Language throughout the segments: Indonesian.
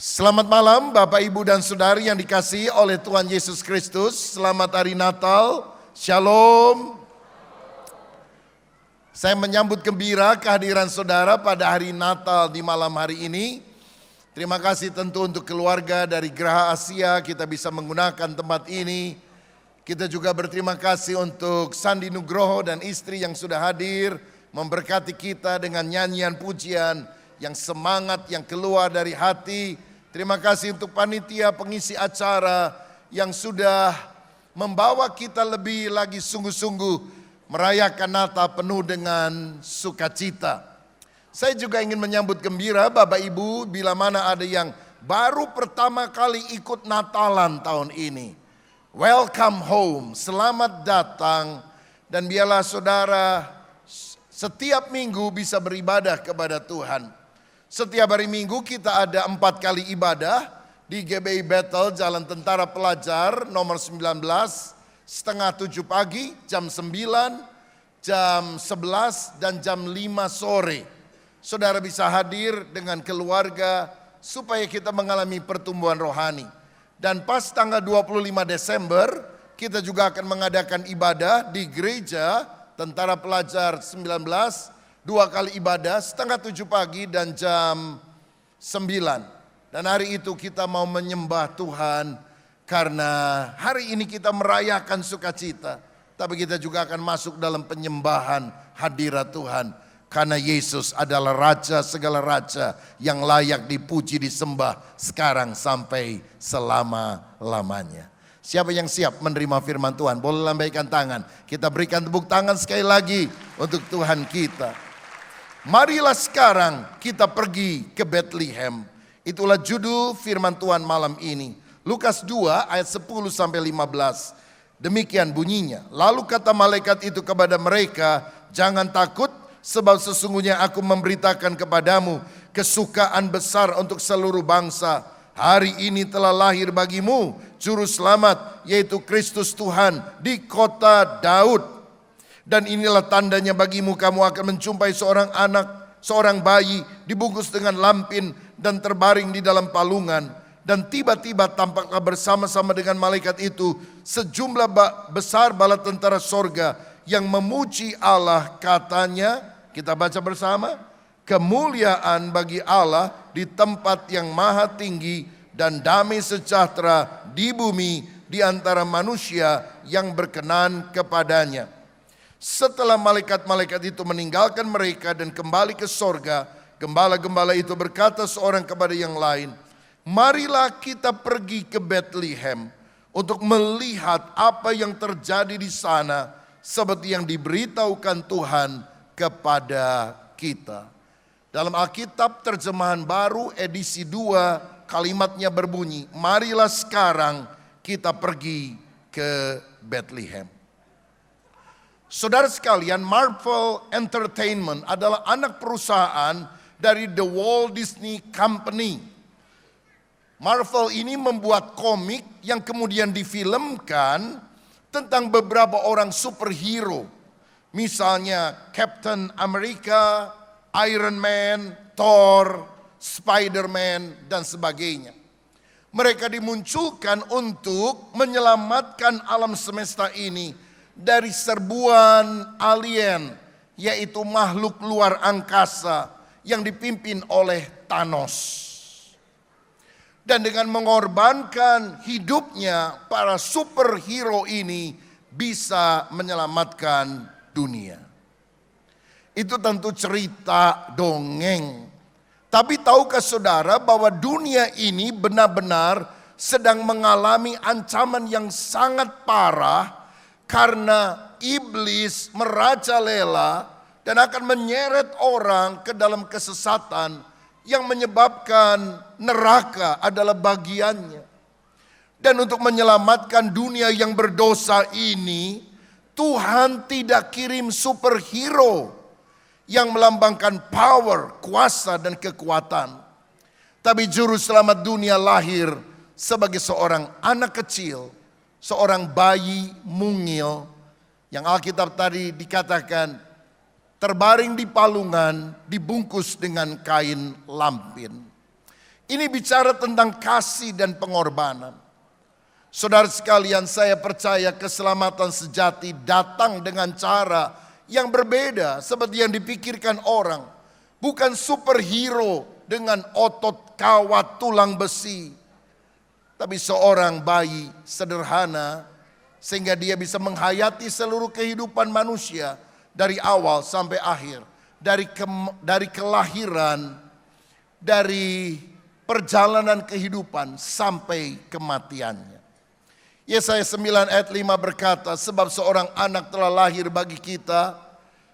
Selamat malam Bapak Ibu dan Saudari yang dikasihi oleh Tuhan Yesus Kristus. Selamat hari Natal, Shalom. Saya menyambut gembira kehadiran saudara pada hari Natal di malam hari ini. Terima kasih tentu untuk keluarga dari Geraha Asia kita bisa menggunakan tempat ini. Kita juga berterima kasih untuk Sandi Nugroho dan istri yang sudah hadir memberkati kita dengan nyanyian pujian yang semangat yang keluar dari hati. Terima kasih untuk panitia pengisi acara yang sudah membawa kita lebih lagi sungguh-sungguh merayakan Natal penuh dengan sukacita. Saya juga ingin menyambut gembira Bapak Ibu bila mana ada yang baru pertama kali ikut Natalan tahun ini. Welcome home, selamat datang, dan biarlah saudara setiap minggu bisa beribadah kepada Tuhan. Setiap hari Minggu kita ada 4 kali ibadah di GBI Bethel Jalan Tentara Pelajar nomor 19, setengah 7 pagi, jam 9, jam 11, dan jam 5 sore. Saudara bisa hadir dengan keluarga supaya kita mengalami pertumbuhan rohani. Dan pas tanggal 25 Desember kita juga akan mengadakan ibadah di gereja Tentara Pelajar 19, 2 kali ibadah, setengah 7 pagi dan jam 9. Dan hari itu kita mau menyembah Tuhan karena hari ini kita merayakan sukacita. Tapi kita juga akan masuk dalam penyembahan hadirat Tuhan. Karena Yesus adalah Raja segala Raja yang layak dipuji disembah sekarang sampai selama-lamanya. Siapa yang siap menerima firman Tuhan? Boleh lambaikan tangan. Kita berikan tepuk tangan sekali lagi untuk Tuhan kita. Marilah sekarang kita pergi ke Bethlehem. Itulah judul firman Tuhan malam ini. Lukas 2 ayat 10 sampai 15. Demikian bunyinya. Lalu kata malaikat itu kepada mereka, jangan takut sebab sesungguhnya aku memberitakan kepadamu kesukaan besar untuk seluruh bangsa. Hari ini telah lahir bagimu juru selamat yaitu Kristus Tuhan di kota Daud. Dan inilah tandanya bagimu, kamu akan menjumpai seorang anak, seorang bayi dibungkus dengan lampin dan terbaring di dalam palungan. Dan tiba-tiba tampaklah bersama-sama dengan malaikat itu sejumlah besar bala tentara sorga yang memuji Allah, katanya, kita baca bersama, kemuliaan bagi Allah di tempat yang maha tinggi dan damai sejahtera di bumi di antara manusia yang berkenan kepadanya. Setelah malaikat-malaikat itu meninggalkan mereka dan kembali ke sorga, gembala-gembala itu berkata seorang kepada yang lain, marilah kita pergi ke Bethlehem untuk melihat apa yang terjadi di sana seperti yang diberitahukan Tuhan kepada kita. Dalam Alkitab terjemahan baru edisi 2 kalimatnya berbunyi, marilah sekarang kita pergi ke Bethlehem. Saudara sekalian, Marvel Entertainment adalah anak perusahaan dari The Walt Disney Company. Marvel ini membuat komik yang kemudian difilmkan tentang beberapa orang superhero. Misalnya Captain America, Iron Man, Thor, Spider-Man, dan sebagainya. Mereka dimunculkan untuk menyelamatkan alam semesta ini dari serbuan alien, yaitu makhluk luar angkasa yang dipimpin oleh Thanos. Dan dengan mengorbankan hidupnya, para superhero ini bisa menyelamatkan dunia. Itu tentu cerita dongeng. Tapi tahukah saudara bahwa dunia ini benar-benar sedang mengalami ancaman yang sangat parah karena iblis merajalela dan akan menyeret orang ke dalam kesesatan yang menyebabkan neraka adalah bagiannya. Dan untuk menyelamatkan dunia yang berdosa ini, Tuhan tidak kirim superhero yang melambangkan power, kuasa, dan kekuatan. Tapi juru selamat dunia lahir sebagai seorang anak kecil, seorang bayi mungil yang Alkitab tadi dikatakan terbaring di palungan, dibungkus dengan kain lampin. Ini bicara tentang kasih dan pengorbanan. Saudara sekalian, saya percaya keselamatan sejati datang dengan cara yang berbeda seperti yang dipikirkan orang. Bukan superhero dengan otot kawat tulang besi, tapi seorang bayi sederhana sehingga dia bisa menghayati seluruh kehidupan manusia dari awal sampai akhir, dari kelahiran, dari perjalanan kehidupan sampai kematiannya. Yesaya 9 ayat 5 berkata, sebab seorang anak telah lahir bagi kita,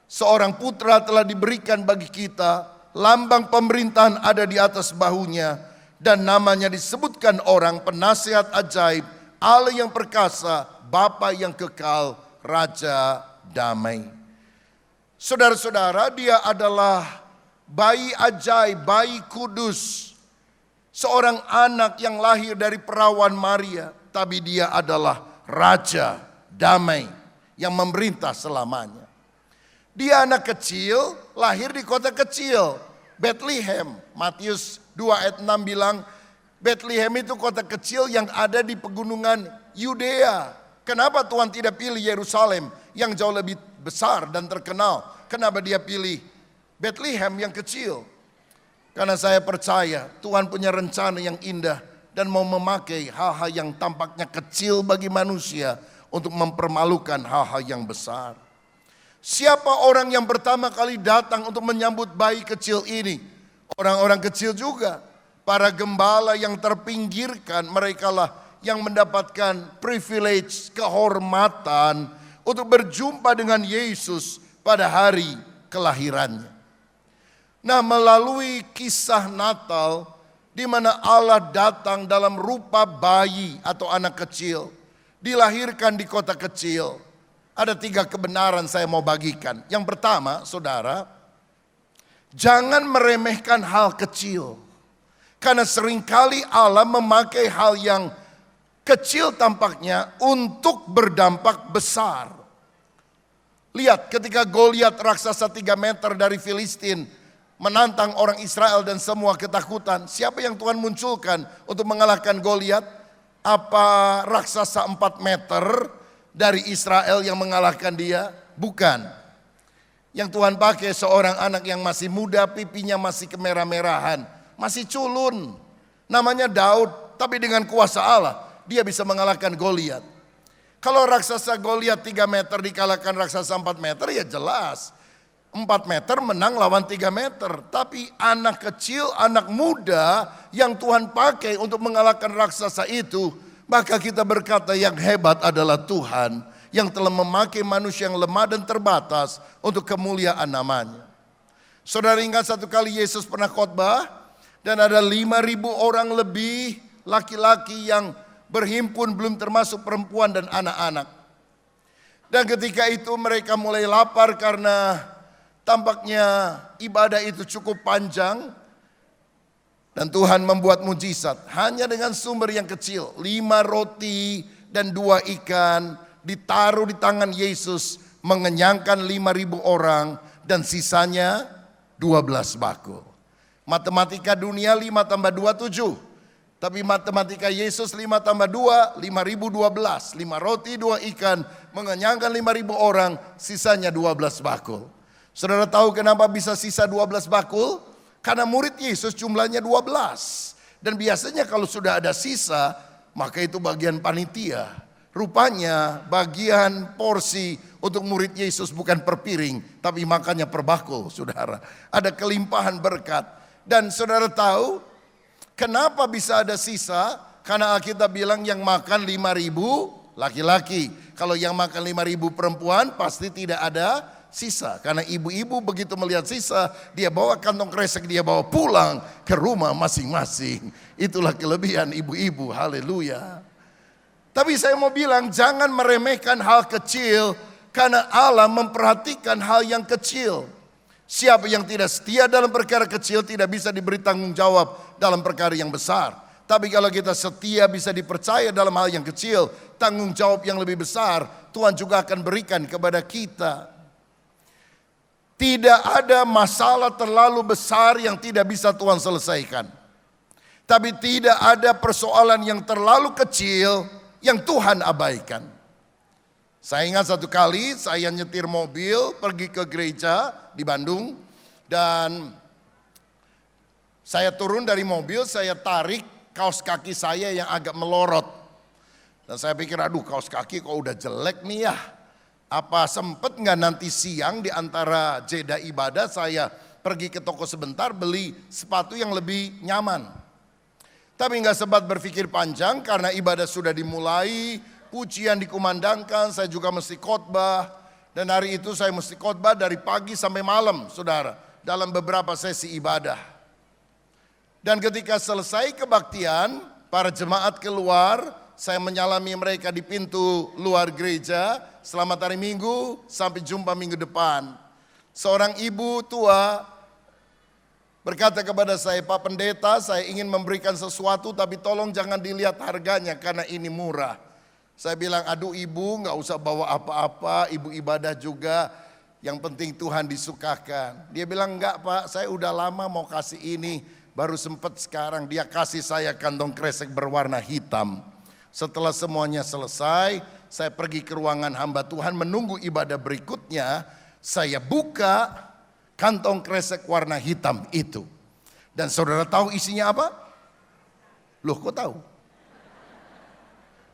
seorang putra telah diberikan bagi kita, lambang pemerintahan ada di atas bahunya, dan namanya disebutkan orang penasihat ajaib, Allah yang perkasa, Bapa yang kekal, Raja damai. Saudara-saudara, dia adalah bayi ajaib, bayi kudus, seorang anak yang lahir dari perawan Maria, tapi dia adalah Raja damai yang memerintah selamanya. Dia anak kecil, lahir di kota kecil, Bethlehem. Matius 2 ayat 6 bilang, Bethlehem itu kota kecil yang ada di pegunungan Yudea. Kenapa Tuhan tidak pilih Yerusalem yang jauh lebih besar dan terkenal? Kenapa dia pilih Bethlehem yang kecil? Karena saya percaya Tuhan punya rencana yang indah dan mau memakai hal-hal yang tampaknya kecil bagi manusia untuk mempermalukan hal-hal yang besar. Siapa orang yang pertama kali datang untuk menyambut bayi kecil ini? Orang-orang kecil juga. Para gembala yang terpinggirkan, merekalah yang mendapatkan privilege, kehormatan untuk berjumpa dengan Yesus pada hari kelahirannya. Nah, melalui kisah Natal di mana Allah datang dalam rupa bayi atau anak kecil, dilahirkan di kota kecil. Ada 3 kebenaran saya mau bagikan. Yang pertama, saudara, jangan meremehkan hal kecil. Karena seringkali Allah memakai hal yang kecil tampaknya untuk berdampak besar. Lihat ketika Goliat raksasa 3 meter dari Filistin menantang orang Israel dan semua ketakutan. Siapa yang Tuhan munculkan untuk mengalahkan Goliat? Apa raksasa 4 meter dari Israel yang mengalahkan dia? Bukan. Yang Tuhan pakai seorang anak yang masih muda, pipinya masih kemerah-merahan, masih culun. Namanya Daud, tapi dengan kuasa Allah dia bisa mengalahkan Goliat. Kalau raksasa Goliat 3 meter dikalahkan raksasa 4 meter, ya jelas 4 meter menang lawan 3 meter. Tapi anak kecil, anak muda yang Tuhan pakai untuk mengalahkan raksasa itu, maka kita berkata yang hebat adalah Tuhan yang telah memakai manusia yang lemah dan terbatas untuk kemuliaan namanya. Saudara ingat satu kali Yesus pernah khotbah dan ada 5.000 orang lebih laki-laki yang berhimpun, belum termasuk perempuan dan anak-anak. Dan ketika itu mereka mulai lapar karena tampaknya ibadah itu cukup panjang. Dan Tuhan membuat mujizat hanya dengan sumber yang kecil. 5 roti dan 2 ikan ditaruh di tangan Yesus, mengenyangkan 5.000 orang dan sisanya 12 bakul. Matematika dunia 5 tambah 2 7. Tapi matematika Yesus 5 tambah 2, 5.012. 5 roti 2 ikan mengenyangkan 5.000 orang, sisanya 12 bakul. Saudara tahu kenapa bisa sisa 12 bakul? Karena murid Yesus jumlahnya 12. Dan biasanya kalau sudah ada sisa, maka itu bagian panitia. Rupanya bagian porsi untuk murid Yesus bukan per piring, tapi makannya per bakul, saudara. Ada kelimpahan berkat. Dan saudara tahu kenapa bisa ada sisa? Karena Alkitab bilang yang makan 5.000 laki-laki. Kalau yang makan 5.000 perempuan pasti tidak ada sisa. Karena ibu-ibu begitu melihat sisa, dia bawa kantong kresek, dia bawa pulang ke rumah masing-masing. Itulah kelebihan ibu-ibu, haleluya. Tapi saya mau bilang jangan meremehkan hal kecil, karena Allah memperhatikan hal yang kecil. Siapa yang tidak setia dalam perkara kecil tidak bisa diberi tanggung jawab dalam perkara yang besar. Tapi kalau kita setia bisa dipercaya dalam hal yang kecil, tanggung jawab yang lebih besar Tuhan juga akan berikan kepada kita. Tidak ada masalah terlalu besar yang tidak bisa Tuhan selesaikan. Tapi tidak ada persoalan yang terlalu kecil yang Tuhan abaikan. Saya ingat satu kali saya nyetir mobil pergi ke gereja di Bandung. Dan saya turun dari mobil, saya tarik kaos kaki saya yang agak melorot. Dan saya pikir, aduh kaos kaki kok udah jelek nih ya. Apa sempet nggak nanti siang di antara jeda ibadah saya pergi ke toko sebentar beli sepatu yang lebih nyaman. Tapi nggak sempat berpikir panjang karena ibadah sudah dimulai, pujian dikumandangkan, saya juga mesti khotbah. Dan hari itu saya mesti khotbah dari pagi sampai malam, saudara, dalam beberapa sesi ibadah. Dan ketika selesai kebaktian, para jemaat keluar, saya menyalami mereka di pintu luar gereja, selamat hari Minggu, sampai jumpa minggu depan. Seorang ibu tua berkata kepada saya, Pak Pendeta, saya ingin memberikan sesuatu tapi tolong jangan dilihat harganya karena ini murah. Saya bilang, aduh ibu gak usah bawa apa-apa, ibu ibadah juga, yang penting Tuhan disukakan. Dia bilang, enggak Pak, saya udah lama mau kasih ini, baru sempat sekarang. Dia kasih saya kantong kresek berwarna hitam. Setelah semuanya selesai, saya pergi ke ruangan hamba Tuhan menunggu ibadah berikutnya. Saya buka kantong kresek warna hitam itu. Dan saudara tahu isinya apa? Loh kok tahu?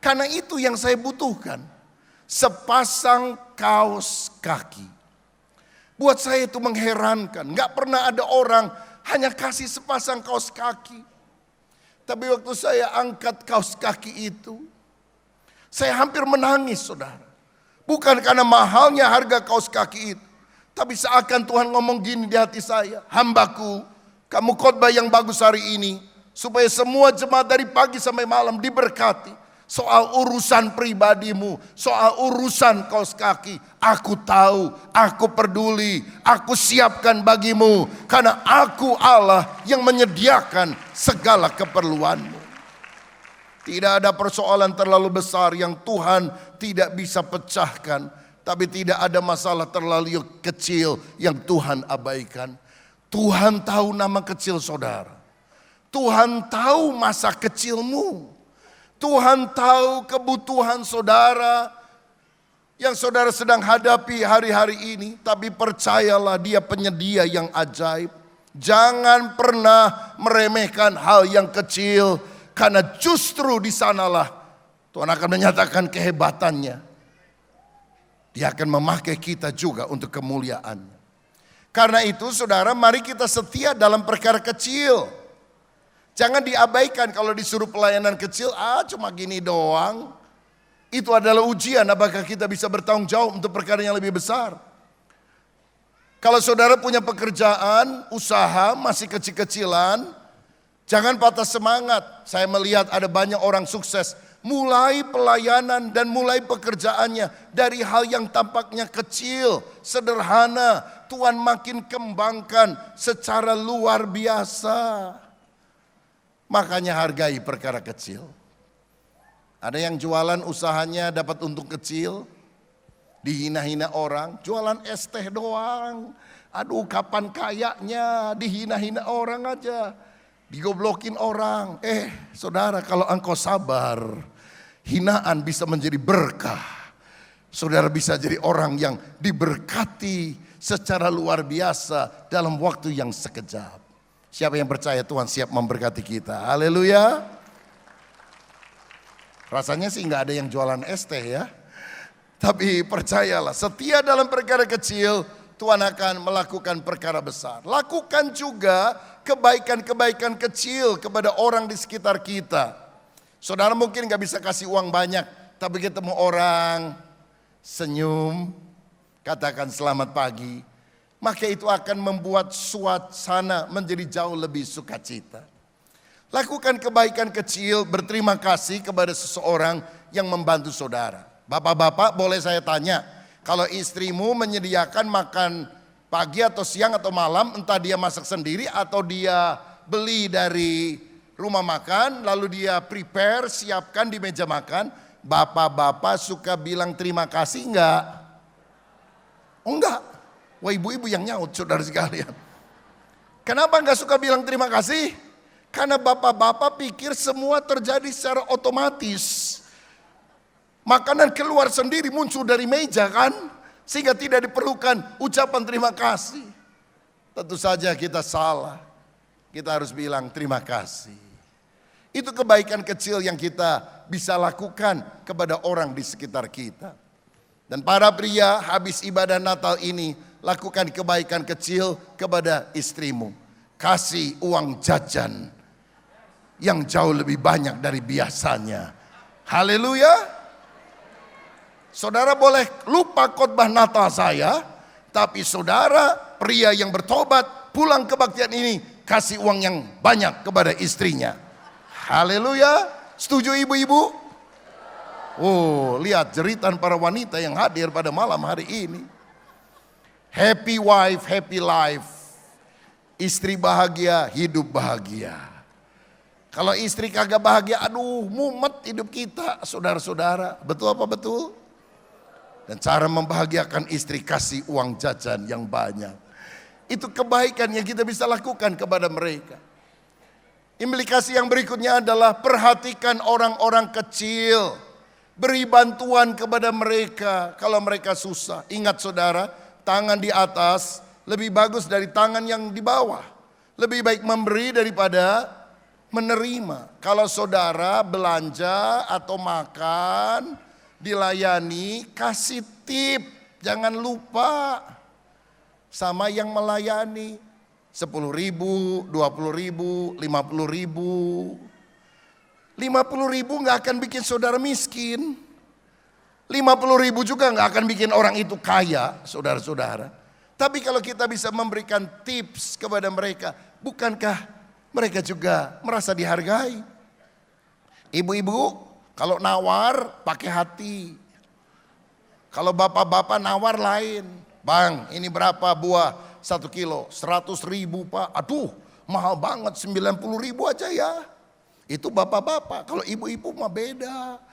Karena itu yang saya butuhkan. Sepasang kaos kaki. Buat saya itu mengherankan. Gak pernah ada orang hanya kasih sepasang kaos kaki. Tapi waktu saya angkat kaos kaki itu, saya hampir menangis saudara. Bukan karena mahalnya harga kaos kaki itu. Tapi seakan Tuhan ngomong gini di hati saya, hambaku, kamu khotbah yang bagus hari ini, supaya semua jemaat dari pagi sampai malam diberkati. Soal urusan pribadimu, soal urusan kaos kaki, aku tahu, aku peduli, aku siapkan bagimu. Karena aku Allah yang menyediakan segala keperluanmu. Tidak ada persoalan terlalu besar yang Tuhan tidak bisa pecahkan. Tapi tidak ada masalah terlalu kecil yang Tuhan abaikan. Tuhan tahu nama kecil saudara. Tuhan tahu masa kecilmu. Tuhan tahu kebutuhan saudara yang saudara sedang hadapi hari-hari ini. Tapi percayalah Dia penyedia yang ajaib. Jangan pernah meremehkan hal yang kecil. Karena justru di sanalah Tuhan akan menyatakan kehebatannya. Dia akan memakai kita juga untuk kemuliaan. Karena itu saudara, mari kita setia dalam perkara kecil. Jangan diabaikan kalau disuruh pelayanan kecil, cuma gini doang. Itu adalah ujian apakah kita bisa bertanggung jawab untuk perkara yang lebih besar. Kalau saudara punya pekerjaan, usaha, masih kecil-kecilan, jangan patah semangat. Saya melihat ada banyak orang sukses. Mulai pelayanan dan mulai pekerjaannya dari hal yang tampaknya kecil, sederhana, Tuhan makin kembangkan secara luar biasa. Makanya hargai perkara kecil. Ada yang jualan usahanya dapat untung kecil, dihina-hina orang, jualan es teh doang. Aduh kapan kayaknya, dihina-hina orang aja, digoblokin orang. Saudara, kalau engkau sabar, hinaan bisa menjadi berkah. Saudara bisa jadi orang yang diberkati secara luar biasa dalam waktu yang sekejap. Siapa yang percaya Tuhan siap memberkati kita? Haleluya. Rasanya sih nggak ada yang jualan es teh ya. Tapi percayalah, setia dalam perkara kecil, Tuhan akan melakukan perkara besar. Lakukan juga kebaikan-kebaikan kecil kepada orang di sekitar kita. Saudara mungkin gak bisa kasih uang banyak, tapi ketemu orang, senyum, katakan selamat pagi. Maka itu akan membuat suasana menjadi jauh lebih sukacita. Lakukan kebaikan kecil, berterima kasih kepada seseorang yang membantu saudara. Bapak-bapak boleh saya tanya, kalau istrimu menyediakan makan pagi atau siang atau malam, entah dia masak sendiri atau dia beli dari rumah makan, lalu dia prepare, siapkan di meja makan, bapak-bapak suka bilang terima kasih enggak? Oh enggak, wah ibu-ibu yang nyaut saudara sekalian. Kenapa enggak suka bilang terima kasih? Karena bapak-bapak pikir semua terjadi secara otomatis. Makanan keluar sendiri muncul dari meja kan. Sehingga tidak diperlukan ucapan terima kasih. Tentu saja kita salah. Kita harus bilang terima kasih. Itu kebaikan kecil yang kita bisa lakukan kepada orang di sekitar kita. Dan para pria habis ibadah Natal ini, lakukan kebaikan kecil kepada istrimu. Kasih uang jajan yang jauh lebih banyak dari biasanya. Haleluya. Saudara boleh lupa khotbah Natal saya, tapi saudara pria yang bertobat pulang kebaktian ini kasih uang yang banyak kepada istrinya. Haleluya. Setuju ibu-ibu? Oh, lihat jeritan para wanita yang hadir pada malam hari ini. Happy wife, happy life. Istri bahagia, hidup bahagia. Kalau istri kagak bahagia, aduh mumet hidup kita, saudara-saudara. Betul apa betul? Dan cara membahagiakan istri, kasih uang jajan yang banyak. Itu kebaikan yang kita bisa lakukan kepada mereka. Implikasi yang berikutnya adalah perhatikan orang-orang kecil. Beri bantuan kepada mereka kalau mereka susah. Ingat saudara, tangan di atas lebih bagus dari tangan yang di bawah. Lebih baik memberi daripada menerima. Kalau saudara belanja atau makan, dilayani, kasih tip, jangan lupa sama yang melayani. 10.000, 20.000, 50.000. 50.000 gak akan bikin saudara miskin. 50.000 juga gak akan bikin orang itu kaya, saudara-saudara. Tapi kalau kita bisa memberikan tips kepada mereka, bukankah mereka juga merasa dihargai? Ibu-ibu, kalau nawar pakai hati. Kalau bapak-bapak nawar lain. Bang, ini berapa buah 1 kilo? 100.000 pak. Aduh, mahal banget, 90.000 aja ya. Itu bapak-bapak. Kalau ibu-ibu mah beda.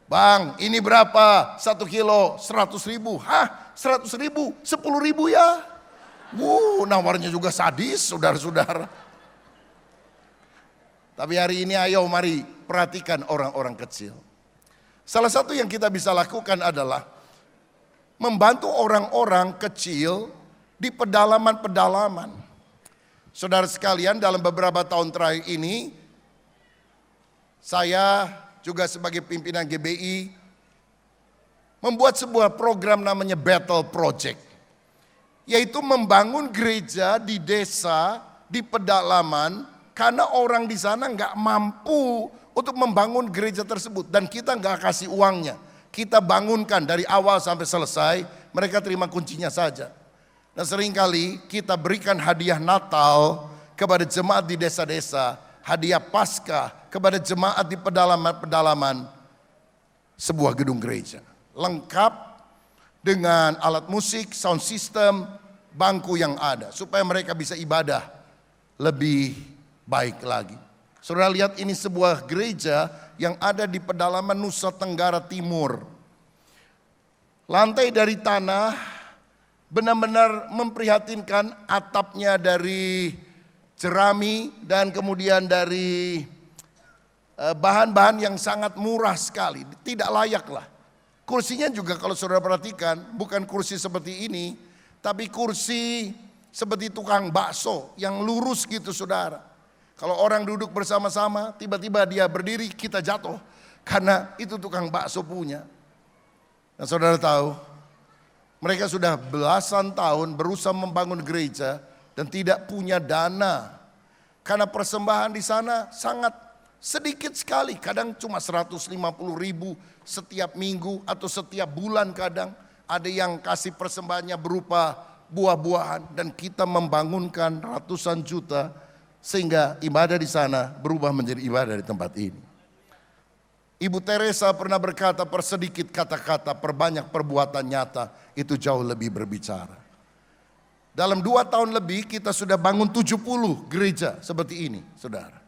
Bang, ini berapa 1 kilo? 100.000. Hah, 100.000? 10.000 ya. Nawarnya juga sadis, saudara-saudara. Tapi hari ini ayo mari perhatikan orang-orang kecil. Salah satu yang kita bisa lakukan adalah membantu orang-orang kecil di pedalaman-pedalaman. Saudara sekalian, dalam beberapa tahun terakhir ini, saya juga sebagai pimpinan GBI membuat sebuah program namanya Battle Project. Yaitu membangun gereja di desa, di pedalaman, karena orang di sana nggak mampu untuk membangun gereja tersebut. Dan kita nggak kasih uangnya. Kita bangunkan dari awal sampai selesai, mereka terima kuncinya saja. Dan seringkali kita berikan hadiah Natal kepada jemaat di desa-desa, hadiah Paskah kepada jemaat di pedalaman-pedalaman sebuah gedung gereja. Lengkap dengan alat musik, sound system, bangku yang ada. Supaya mereka bisa ibadah lebih baik lagi. Saudara lihat, ini sebuah gereja yang ada di pedalaman Nusa Tenggara Timur. Lantai dari tanah benar-benar memprihatinkan, atapnya dari jerami dan kemudian dari bahan-bahan yang sangat murah sekali. Tidak layak lah. Kursinya juga kalau saudara perhatikan bukan kursi seperti ini, tapi kursi seperti tukang bakso yang lurus gitu saudara. Kalau orang duduk bersama-sama, tiba-tiba dia berdiri, kita jatuh. Karena itu tukang bakso punya. Nah saudara tahu, mereka sudah belasan tahun berusaha membangun gereja dan tidak punya dana. Karena persembahan di sana sangat sedikit sekali. Kadang cuma 150.000 setiap minggu atau setiap bulan kadang. Ada yang kasih persembahannya berupa buah-buahan. Dan kita membangunkan ratusan juta. Sehingga ibadah di sana berubah menjadi ibadah di tempat ini. Ibu Teresa pernah berkata, persedikit kata-kata, perbanyak perbuatan nyata, itu jauh lebih berbicara. Dalam 2 tahun lebih kita sudah bangun 70 gereja seperti ini, saudara.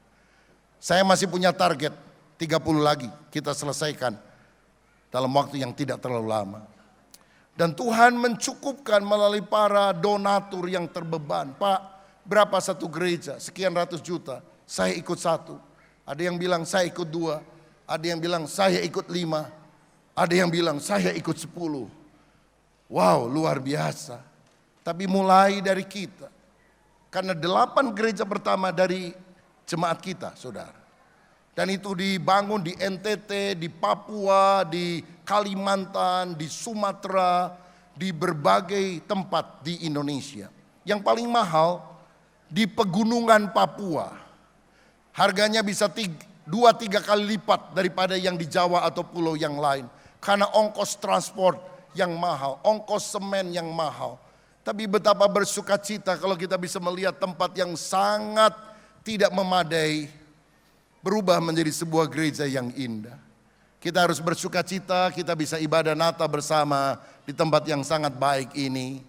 Saya masih punya target 30 lagi kita selesaikan dalam waktu yang tidak terlalu lama. Dan Tuhan mencukupkan melalui para donatur yang terbeban. Pak, berapa satu gereja? Sekian ratus juta. saya ikut 1. Ada yang bilang saya ikut 2. Ada yang bilang saya ikut 5. Ada yang bilang saya ikut 10. Wow, luar biasa. Tapi mulai dari kita. Karena 8 gereja pertama dari jemaat kita, saudara. Dan itu dibangun di NTT, di Papua, di Kalimantan, di Sumatera, di berbagai tempat di Indonesia. Yang paling mahal di pegunungan Papua. Harganya bisa 2-3 kali lipat daripada yang di Jawa atau pulau yang lain. Karena ongkos transport yang mahal, ongkos semen yang mahal. Tapi betapa bersukacita kalau kita bisa melihat tempat yang sangat tidak memadai berubah menjadi sebuah gereja yang indah. Kita harus bersukacita, kita bisa ibadah Natal bersama di tempat yang sangat baik ini.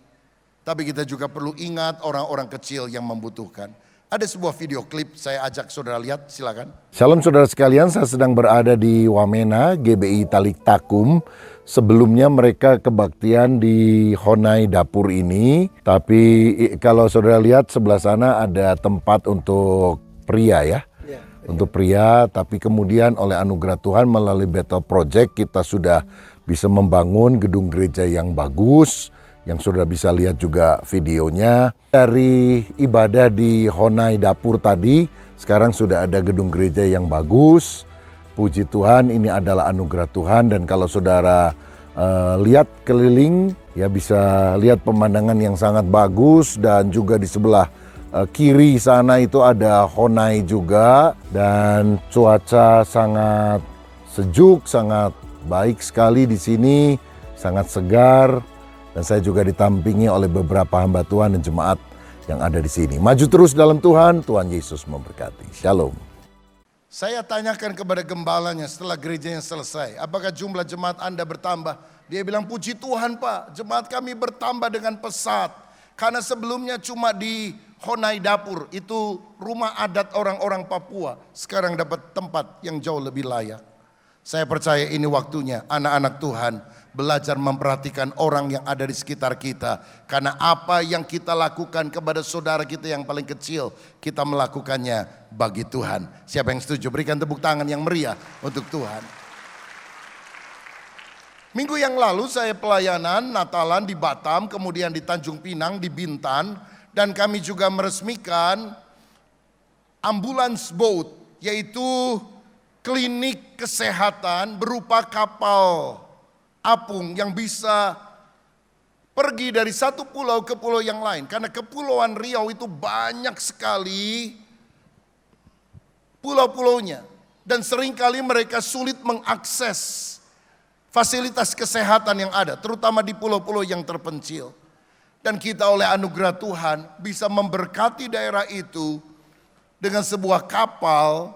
Tapi kita juga perlu ingat orang-orang kecil yang membutuhkan. Ada sebuah video klip saya ajak saudara lihat, silakan. Shalom saudara sekalian, saya sedang berada di Wamena, GBI Talik Takum. Sebelumnya mereka kebaktian di Honai Dapur ini. Tapi kalau saudara lihat sebelah sana ada tempat untuk pria ya. Untuk pria, tapi kemudian oleh anugerah Tuhan melalui Battle Project kita sudah bisa membangun gedung gereja yang bagus. Yang sudah bisa lihat juga videonya. Dari ibadah di Honai Dapur tadi, sekarang sudah ada gedung gereja yang bagus. Puji Tuhan, ini adalah anugerah Tuhan. Dan kalau saudara lihat keliling, ya bisa lihat pemandangan yang sangat bagus. Dan juga di sebelah kiri sana itu ada Honai juga. Dan cuaca sangat sejuk, sangat baik sekali di sini, sangat segar. Dan saya juga ditampingi oleh beberapa hamba Tuhan dan jemaat yang ada di sini. Maju terus dalam Tuhan, Tuhan Yesus memberkati. Shalom. Saya tanyakan kepada gembalanya setelah gerejanya selesai, apakah jumlah jemaat Anda bertambah? Dia bilang, puji Tuhan Pak, jemaat kami bertambah dengan pesat. Karena sebelumnya cuma di Honai Dapur, itu rumah adat orang-orang Papua. Sekarang dapat tempat yang jauh lebih layak. Saya percaya ini waktunya anak-anak Tuhan belajar memperhatikan orang yang ada di sekitar kita. Karena apa yang kita lakukan kepada saudara kita yang paling kecil, kita melakukannya bagi Tuhan. Siapa yang setuju? Berikan tepuk tangan yang meriah untuk Tuhan. Minggu yang lalu saya pelayanan Natalan di Batam, kemudian di Tanjung Pinang, di Bintan. Dan kami juga meresmikan ambulance boat, yaitu klinik kesehatan berupa kapal apung yang bisa pergi dari satu pulau ke pulau yang lain. Karena Kepulauan Riau itu banyak sekali pulau-pulaunya. Dan seringkali mereka sulit mengakses fasilitas kesehatan yang ada, terutama di pulau-pulau yang terpencil. Dan kita oleh anugerah Tuhan bisa memberkati daerah itu dengan sebuah kapal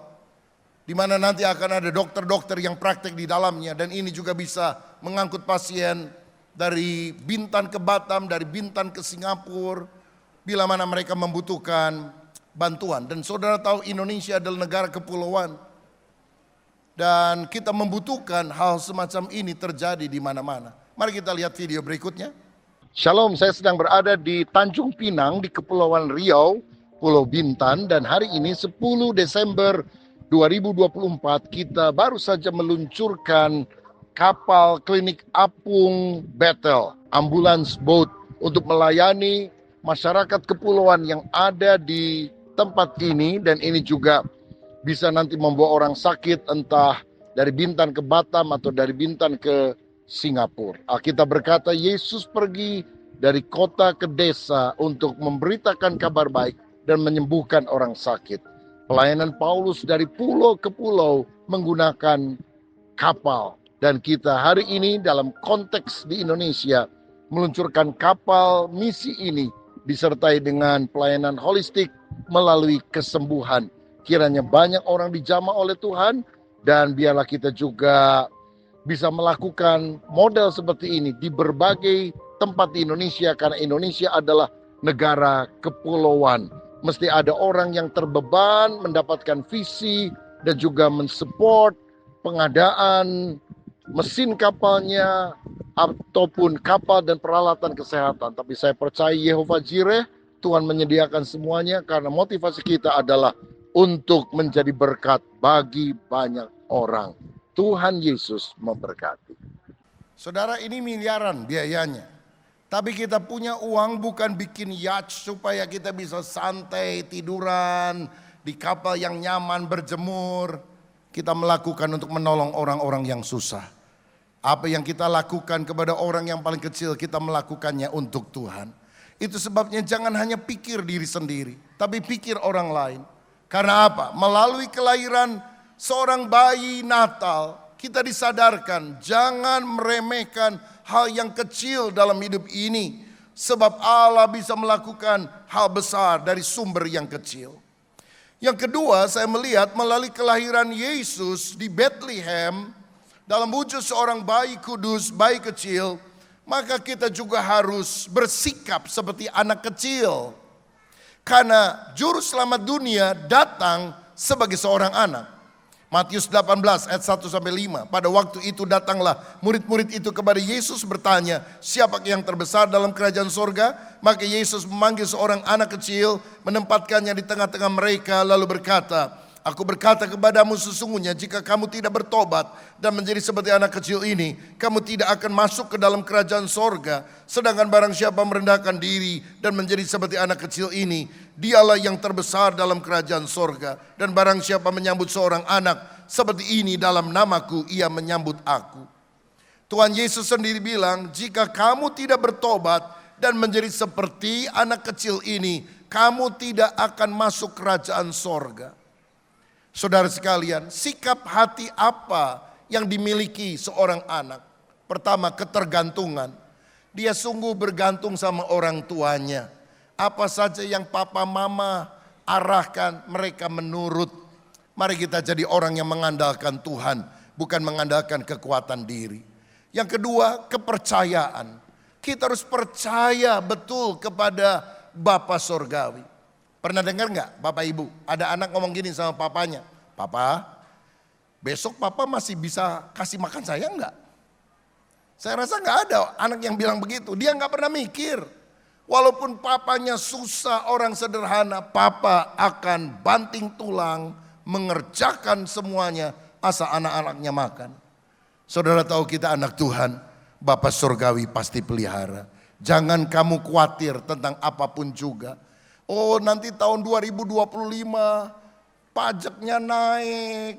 di mana nanti akan ada dokter-dokter yang praktek di dalamnya. Dan ini juga bisa mengangkut pasien dari Bintan ke Batam, dari Bintan ke Singapura, bila mana mereka membutuhkan bantuan. Dan saudara tahu Indonesia adalah negara kepulauan. Dan kita membutuhkan hal semacam ini terjadi di mana-mana. Mari kita lihat video berikutnya. Shalom, saya sedang berada di Tanjung Pinang di Kepulauan Riau, Pulau Bintan. Dan hari ini 10 Desember 2024 kita baru saja meluncurkan kapal klinik apung Bethel, ambulance boat, untuk melayani masyarakat kepulauan yang ada di tempat ini. Dan ini juga bisa nanti membawa orang sakit entah dari Bintan ke Batam atau dari Bintan ke Singapura. Alkitab berkata Yesus pergi dari kota ke desa untuk memberitakan kabar baik dan menyembuhkan orang sakit. Pelayanan Paulus dari pulau ke pulau menggunakan kapal. Dan kita hari ini dalam konteks di Indonesia meluncurkan kapal misi ini disertai dengan pelayanan holistik melalui kesembuhan. Kiranya banyak orang dijamah oleh Tuhan dan biarlah kita juga bisa melakukan model seperti ini di berbagai tempat di Indonesia. Karena Indonesia adalah negara kepulauan. Mesti ada orang yang terbeban mendapatkan visi dan juga mensupport pengadaan mesin kapalnya ataupun kapal dan peralatan kesehatan. Tapi saya percaya Yehova Jireh, Tuhan menyediakan semuanya karena motivasi kita adalah untuk menjadi berkat bagi banyak orang. Tuhan Yesus memberkati. Saudara, ini miliaran biayanya. Tapi kita punya uang bukan bikin yacht supaya kita bisa santai, tiduran, di kapal yang nyaman, berjemur. Kita melakukan untuk menolong orang-orang yang susah. Apa yang kita lakukan kepada orang yang paling kecil, kita melakukannya untuk Tuhan. Itu sebabnya jangan hanya pikir diri sendiri, tapi pikir orang lain. Karena apa? Melalui kelahiran seorang bayi Natal, kita disadarkan jangan meremehkan hal yang kecil dalam hidup ini. Sebab Allah bisa melakukan hal besar dari sumber yang kecil. Yang kedua, saya melihat melalui kelahiran Yesus di Bethlehem, dalam wujud seorang bayi kudus, bayi kecil, maka kita juga harus bersikap seperti anak kecil. Karena juru selamat dunia datang sebagai seorang anak. Matius 18 ayat 1-5. Pada waktu itu datanglah murid-murid itu kepada Yesus bertanya, siapa yang terbesar dalam kerajaan sorga? Maka Yesus memanggil seorang anak kecil, menempatkannya di tengah-tengah mereka, lalu berkata, aku berkata kepadamu sesungguhnya jika kamu tidak bertobat dan menjadi seperti anak kecil ini, kamu tidak akan masuk ke dalam kerajaan sorga. Sedangkan barang siapa merendahkan diri dan menjadi seperti anak kecil ini, dialah yang terbesar dalam kerajaan sorga. Dan barang siapa menyambut seorang anak seperti ini dalam namaku, ia menyambut aku. Tuhan Yesus sendiri bilang, jika kamu tidak bertobat dan menjadi seperti anak kecil ini, kamu tidak akan masuk kerajaan sorga. Saudara sekalian, sikap hati apa yang dimiliki seorang anak? Pertama, ketergantungan. Dia sungguh bergantung sama orang tuanya. Apa saja yang papa mama arahkan, mereka menurut. Mari kita jadi orang yang mengandalkan Tuhan, bukan mengandalkan kekuatan diri. Yang kedua, kepercayaan. Kita harus percaya betul kepada Bapa Sorgawi. Pernah dengar nggak Bapak Ibu, ada anak ngomong gini sama papanya, Papa, besok Papa masih bisa kasih makan saya nggak? Saya rasa nggak ada anak yang bilang begitu, dia nggak pernah mikir. Walaupun papanya susah, orang sederhana, Papa akan banting tulang, mengerjakan semuanya, asal anak-anaknya makan. Saudara tahu kita anak Tuhan, Bapa Surgawi pasti pelihara. Jangan kamu khawatir tentang apapun juga. Oh nanti tahun 2025 pajaknya naik.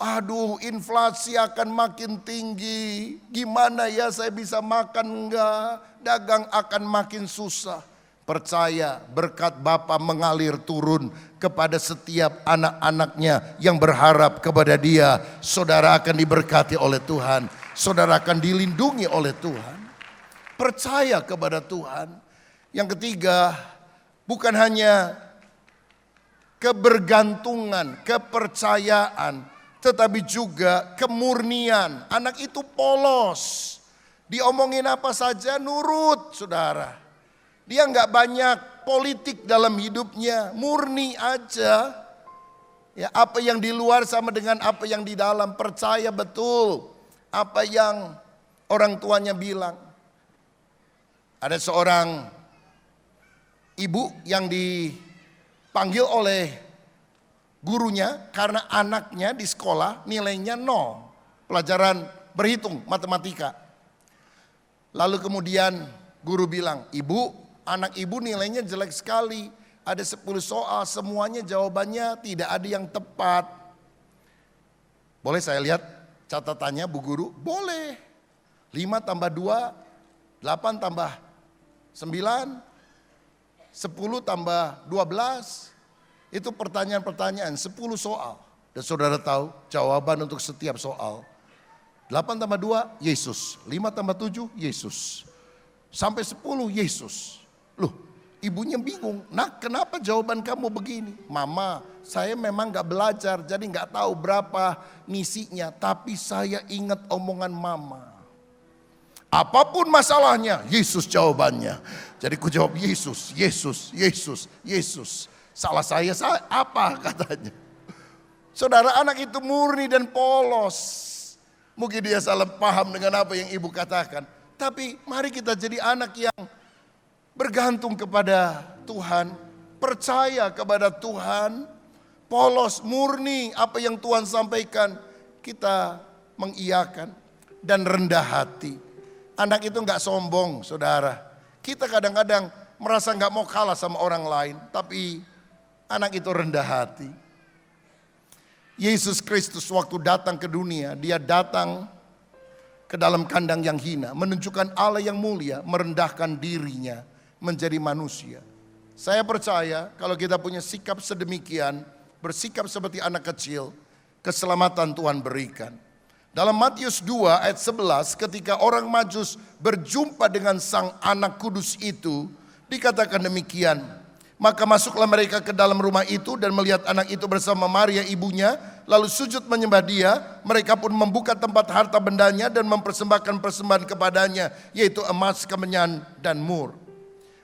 Aduh inflasi akan makin tinggi. Gimana ya saya bisa makan enggak? Dagang akan makin susah. Percaya berkat Bapa mengalir turun kepada setiap anak-anaknya yang berharap kepada Dia. Saudara akan diberkati oleh Tuhan. Saudara akan dilindungi oleh Tuhan. Percaya kepada Tuhan. Yang ketiga, bukan hanya kebergantungan, kepercayaan, tetapi juga kemurnian. Anak itu polos. Diomongin apa saja nurut, saudara. Dia nggak banyak politik dalam hidupnya, murni aja. Ya, apa yang di luar sama dengan apa yang di dalam, percaya betul apa yang orang tuanya bilang. Ada seorang ibu yang dipanggil oleh gurunya karena anaknya di sekolah nilainya 0. Pelajaran berhitung, matematika. Lalu kemudian guru bilang, ibu, anak ibu nilainya jelek sekali. Ada 10 soal, semuanya jawabannya tidak ada yang tepat. Boleh saya lihat catatannya Bu Guru? Boleh. 5 tambah 2, 8 tambah 9, 10 tambah 12. Itu pertanyaan-pertanyaan 10 soal. Dan saudara tahu jawaban untuk setiap soal. 8 tambah 2 Yesus, 5 tambah 7 Yesus. Sampai 10 Yesus. Loh, ibunya bingung. Nah, kenapa jawaban kamu begini? Mama, saya memang gak belajar jadi gak tahu berapa ngisinya, tapi saya ingat omongan mama. Apapun masalahnya, Yesus jawabannya. Jadi ku jawab Yesus, Yesus, Yesus, Yesus. Salah saya apa katanya. Saudara, anak itu murni dan polos. Mungkin dia salah paham dengan apa yang ibu katakan. Tapi mari kita jadi anak yang bergantung kepada Tuhan. Percaya kepada Tuhan. polos, murni apa yang Tuhan sampaikan, kita mengiyakan dan rendah hati. Anak itu nggak sombong, saudara. Kita kadang-kadang merasa nggak mau kalah sama orang lain, tapi anak itu rendah hati. Yesus Kristus waktu datang ke dunia, dia datang ke dalam kandang yang hina, menunjukkan Allah yang mulia, merendahkan dirinya menjadi manusia. Saya percaya kalau kita punya sikap sedemikian, bersikap seperti anak kecil, keselamatan Tuhan berikan. Dalam Matius 2 ayat 11, ketika orang Majus berjumpa dengan sang anak kudus itu, dikatakan demikian. Maka masuklah mereka ke dalam rumah itu dan melihat anak itu bersama Maria ibunya, lalu sujud menyembah dia. Mereka pun membuka tempat harta bendanya dan mempersembahkan persembahan kepadanya, yaitu emas, kemenyan, dan mur.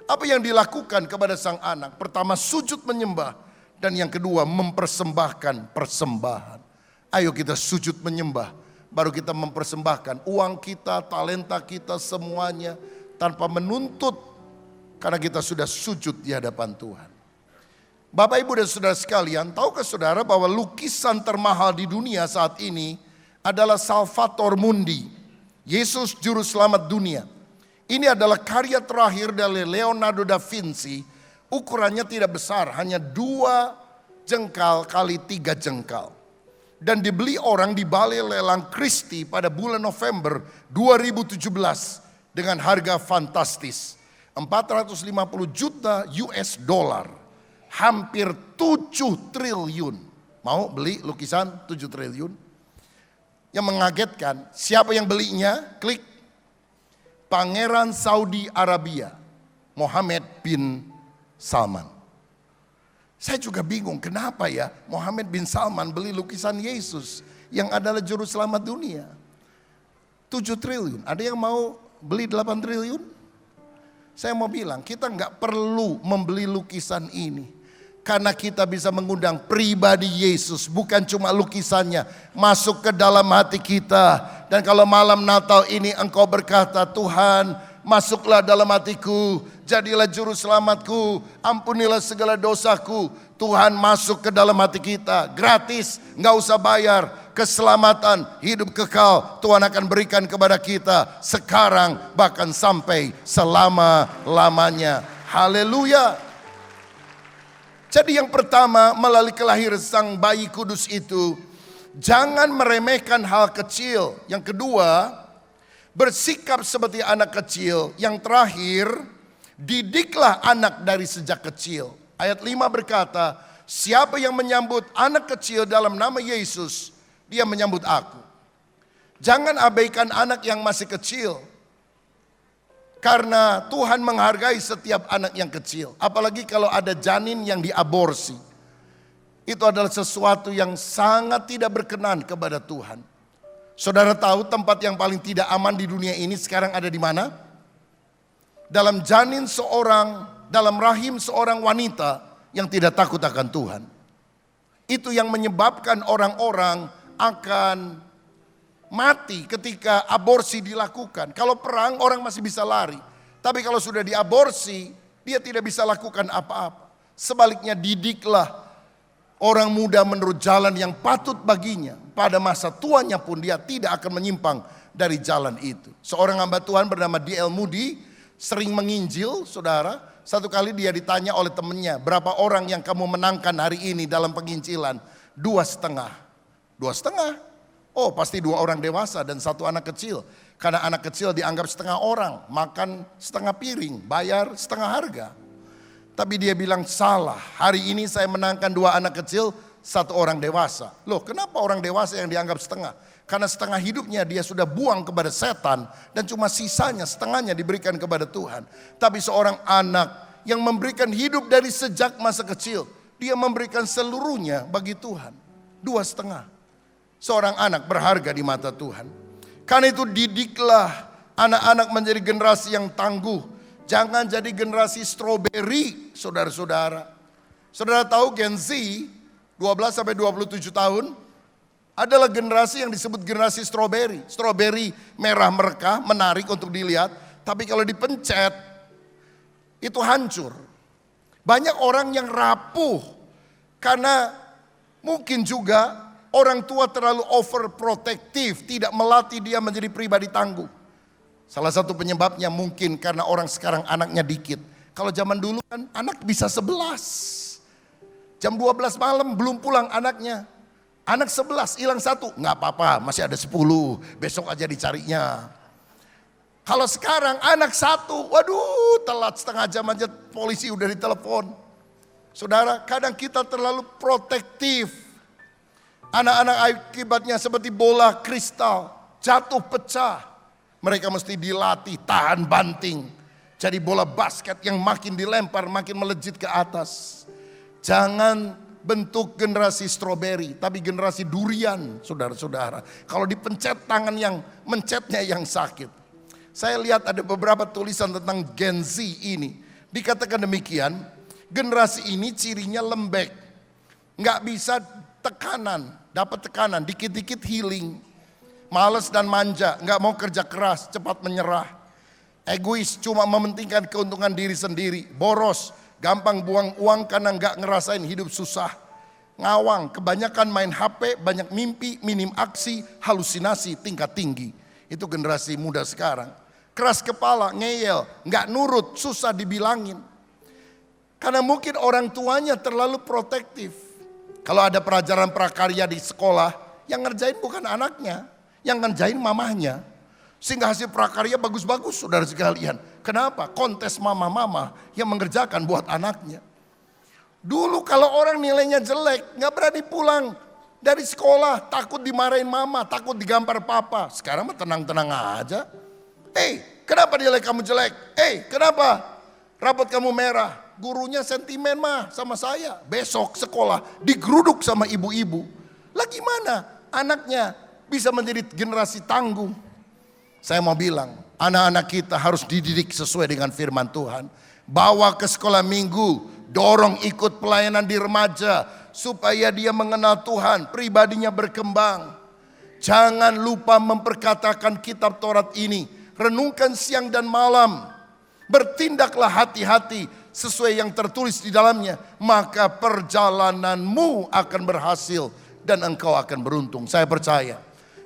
Apa yang dilakukan kepada sang anak? Pertama, sujud menyembah, dan yang kedua, mempersembahkan persembahan. Ayo kita sujud menyembah, baru kita mempersembahkan uang kita, talenta kita, semuanya tanpa menuntut. Karena kita sudah sujud di hadapan Tuhan. Bapak, Ibu, dan saudara sekalian, tahukah saudara bahwa lukisan termahal di dunia saat ini adalah Salvator Mundi, Yesus Juru Selamat dunia. Ini adalah karya terakhir dari Leonardo da Vinci. Ukurannya tidak besar, hanya 2 jengkal kali 3 jengkal. Dan dibeli orang di Balai Lelang Christie pada bulan November 2017 dengan harga fantastis. 450 juta US dollar, hampir 7 triliun. Mau beli lukisan 7 triliun? Yang mengagetkan, siapa yang belinya? Klik. Pangeran Saudi Arabia, Mohammed bin Salman. Saya juga bingung, kenapa ya Mohammed bin Salman beli lukisan Yesus yang adalah juru selamat dunia. 7 triliun, ada yang mau beli 8 triliun? Saya mau bilang, kita nggak perlu membeli lukisan ini. Karena kita bisa mengundang pribadi Yesus, bukan cuma lukisannya, masuk ke dalam hati kita. Dan kalau malam Natal ini engkau berkata, Tuhan, masuklah dalam hatiku, jadilah juru selamatku, ampunilah segala dosaku. Tuhan masuk ke dalam hati kita, gratis, nggak usah bayar. Keselamatan, hidup kekal Tuhan akan berikan kepada kita sekarang bahkan sampai selama-lamanya. Haleluya. Jadi yang pertama, melalui kelahiran sang bayi kudus itu, jangan meremehkan hal kecil. Yang kedua, bersikap seperti anak kecil. Yang terakhir, didiklah anak dari sejak kecil. Ayat 5 berkata, siapa yang menyambut anak kecil dalam nama Yesus, dia menyambut aku. Jangan abaikan anak yang masih kecil. Karena Tuhan menghargai setiap anak yang kecil. Apalagi kalau ada janin yang diaborsi. Itu adalah sesuatu yang sangat tidak berkenan kepada Tuhan. Saudara tahu tempat yang paling tidak aman di dunia ini sekarang ada di mana? Dalam janin seorang, dalam rahim seorang wanita yang tidak takut akan Tuhan. Itu yang menyebabkan orang-orang akan mati ketika aborsi dilakukan. Kalau perang orang masih bisa lari. Tapi kalau sudah diaborsi, dia tidak bisa lakukan apa-apa. Sebaliknya didiklah orang muda menurut jalan yang patut baginya. Pada masa tuanya pun dia tidak akan menyimpang dari jalan itu. Seorang hamba Tuhan bernama D.L. Moody sering menginjil, saudara. Satu kali dia ditanya oleh temannya, berapa orang yang kamu menangkan hari ini dalam penginjilan? 2,5. 2,5. Oh, pasti 2 orang dewasa dan 1 anak kecil. Karena anak kecil dianggap setengah orang, makan setengah piring, bayar setengah harga. Tapi dia bilang salah. Hari ini saya menangkan 2 anak kecil, 1 orang dewasa. Loh, kenapa orang dewasa yang dianggap setengah? Karena setengah hidupnya dia sudah buang kepada setan dan cuma sisanya setengahnya diberikan kepada Tuhan. Tapi seorang anak yang memberikan hidup dari sejak masa kecil, dia memberikan seluruhnya bagi Tuhan. 2,5. Seorang anak berharga di mata Tuhan. Karena itu didiklah anak-anak menjadi generasi yang tangguh. Jangan jadi generasi stroberi, saudara-saudara. Saudara tahu Gen Z, 12-27 tahun, adalah generasi yang disebut generasi stroberi. Stroberi merah mereka, menarik untuk dilihat. Tapi kalau dipencet, itu hancur. Banyak orang yang rapuh karena Mungkin juga orang tua terlalu overprotective, tidak melatih dia menjadi pribadi tangguh. Salah satu penyebabnya mungkin karena orang sekarang anaknya dikit. Kalau zaman dulu kan anak bisa 11. Jam 12 malam belum pulang anaknya. Anak 11 hilang 1, nggak apa-apa, masih ada 10, besok aja dicarinya. Kalau sekarang anak 1, waduh telat setengah jam aja polisi udah ditelepon. Saudara, kadang kita terlalu protektif. Anak-anak akibatnya seperti bola kristal, jatuh pecah. Mereka mesti dilatih tahan banting. Jadi bola basket yang makin dilempar makin melejit ke atas. Jangan bentuk generasi stroberi, tapi generasi durian, saudara-saudara. Kalau dipencet tangan yang mencetnya yang sakit. Saya lihat ada beberapa tulisan tentang Gen Z ini. Dikatakan demikian, generasi ini cirinya lembek. Nggak bisa tekanan, dapat tekanan, dikit-dikit healing. Males dan manja, nggak mau kerja keras, cepat menyerah. Egois, cuma mementingkan keuntungan diri sendiri. Boros, gampang buang uang karena nggak ngerasain hidup susah. Ngawang, kebanyakan main HP, banyak mimpi, minim aksi, halusinasi tingkat tinggi. Itu generasi muda sekarang. Keras kepala, ngeyel, nggak nurut, susah dibilangin. Karena mungkin orang tuanya terlalu protektif. Kalau ada pelajaran prakarya di sekolah, yang ngerjain bukan anaknya, yang ngerjain mamahnya. Sehingga hasil prakarya bagus-bagus, saudara sekalian. Kenapa? Kontes mama-mama yang mengerjakan buat anaknya. Dulu kalau orang nilainya jelek, nggak berani pulang dari sekolah, takut dimarahin mama, takut digampar papa. Sekarang mah tenang-tenang aja. Kenapa nilai kamu jelek? Kenapa rapot kamu merah? Gurunya sentimen mah sama saya. Besok sekolah digeruduk sama ibu-ibu. Lah gimana anaknya bisa menjadi generasi tangguh? Saya mau bilang, anak-anak kita harus dididik sesuai dengan firman Tuhan. Bawa ke sekolah minggu, dorong ikut pelayanan di remaja supaya dia mengenal Tuhan, pribadinya berkembang. Jangan lupa memperkatakan kitab Taurat ini. Renungkan siang dan malam. Bertindaklah hati-hati sesuai yang tertulis di dalamnya. Maka perjalananmu akan berhasil dan engkau akan beruntung. Saya percaya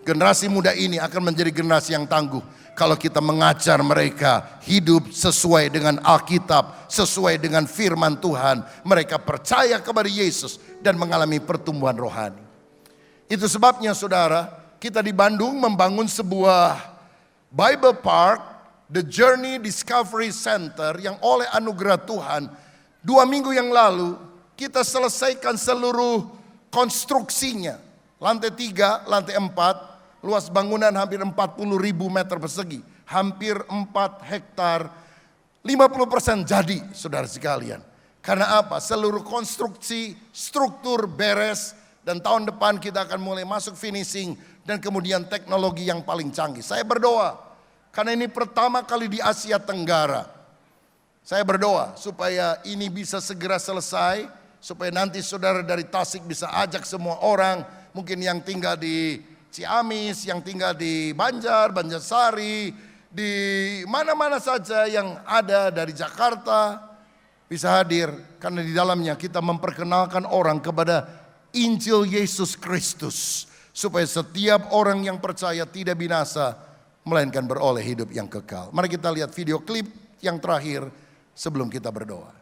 generasi muda ini akan menjadi generasi yang tangguh. Kalau kita mengajar mereka hidup sesuai dengan Alkitab, sesuai dengan firman Tuhan. Mereka percaya kepada Yesus dan mengalami pertumbuhan rohani. Itu sebabnya saudara, kita di Bandung membangun sebuah Bible Park, The Journey Discovery Center yang oleh anugerah Tuhan 2 minggu yang lalu kita selesaikan seluruh konstruksinya. Lantai 3, lantai 4, luas bangunan hampir 40.000 meter persegi, hampir 4 hektar, 50% jadi saudara sekalian. Karena apa? Seluruh konstruksi, struktur beres dan tahun depan kita akan mulai masuk finishing. Dan kemudian teknologi yang paling canggih. Saya berdoa, karena ini pertama kali di Asia Tenggara. Saya berdoa supaya ini bisa segera selesai. Supaya nanti saudara dari Tasik bisa ajak semua orang. Mungkin yang tinggal di Ciamis, yang tinggal di Banjar, Banjarsari. Di mana-mana saja yang ada dari Jakarta. Bisa hadir, karena di dalamnya kita memperkenalkan orang kepada Injil Yesus Kristus. Supaya setiap orang yang percaya tidak binasa, melainkan beroleh hidup yang kekal. Mari kita lihat video klip yang terakhir sebelum kita berdoa.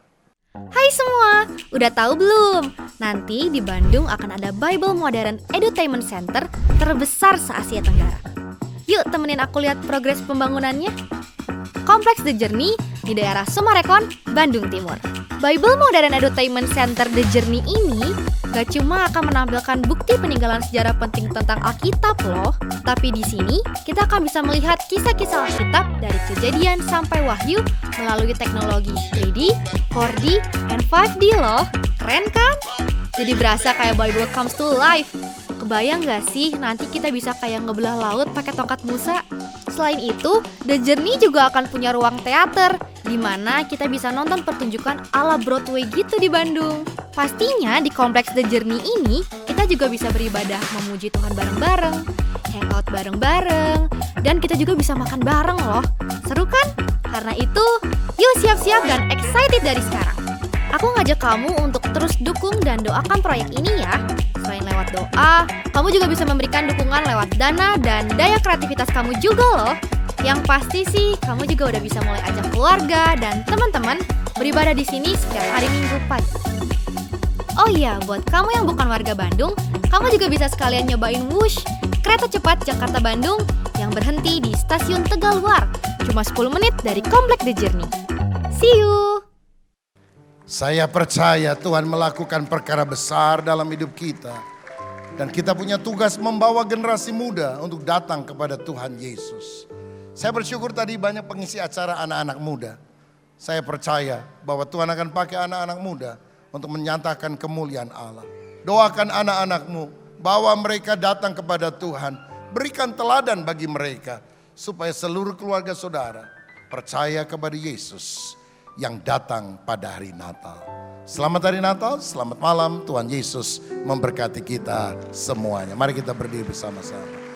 Hai semua, udah tahu belum? Nanti di Bandung akan ada Bible Modern Edutainment Center terbesar se-Asia Tenggara. Yuk temenin aku lihat progres pembangunannya. Kompleks The Journey di daerah Sumarekon, Bandung Timur. Bible Modern Edutainment Center The Journey ini gak cuma akan menampilkan bukti peninggalan sejarah penting tentang Alkitab loh, tapi di sini kita akan bisa melihat kisah-kisah Alkitab dari Kejadian sampai Wahyu melalui teknologi 3D, 4D, and 5D loh. Keren kan? Jadi berasa kayak Bible comes to life. Kebayang gak sih nanti kita bisa kayak ngebelah laut pakai tongkat Musa? Selain itu, The Journey juga akan punya ruang teater, di mana kita bisa nonton pertunjukan ala Broadway gitu di Bandung. Pastinya di kompleks The Journey ini, kita juga bisa beribadah memuji Tuhan bareng-bareng, hangout bareng-bareng, dan kita juga bisa makan bareng loh. Seru kan? Karena itu, yuk siap-siap dan excited dari sekarang. Aku ngajak kamu untuk terus dukung dan doakan proyek ini ya. Selain lewat doa, kamu juga bisa memberikan dukungan lewat dana dan daya kreativitas kamu juga loh. Yang pasti sih, kamu juga udah bisa mulai ajak keluarga dan teman-teman beribadah di sini setiap hari Minggu pagi. Oh iya, buat kamu yang bukan warga Bandung, kamu juga bisa sekalian nyobain Wush, kereta cepat Jakarta-Bandung yang berhenti di stasiun Tegaluar. Cuma 10 menit dari Komplek The Journey. See you! Saya percaya Tuhan melakukan perkara besar dalam hidup kita. Dan kita punya tugas membawa generasi muda untuk datang kepada Tuhan Yesus. Saya bersyukur tadi banyak pengisi acara anak-anak muda. Saya percaya bahwa Tuhan akan pakai anak-anak muda untuk menyatakan kemuliaan Allah. Doakan anak-anakmu, bawa mereka datang kepada Tuhan. Berikan teladan bagi mereka supaya seluruh keluarga saudara percaya kepada Yesus yang datang pada hari Natal. Selamat hari Natal, selamat malam. Tuhan Yesus memberkati kita semuanya. Mari kita berdiri bersama-sama.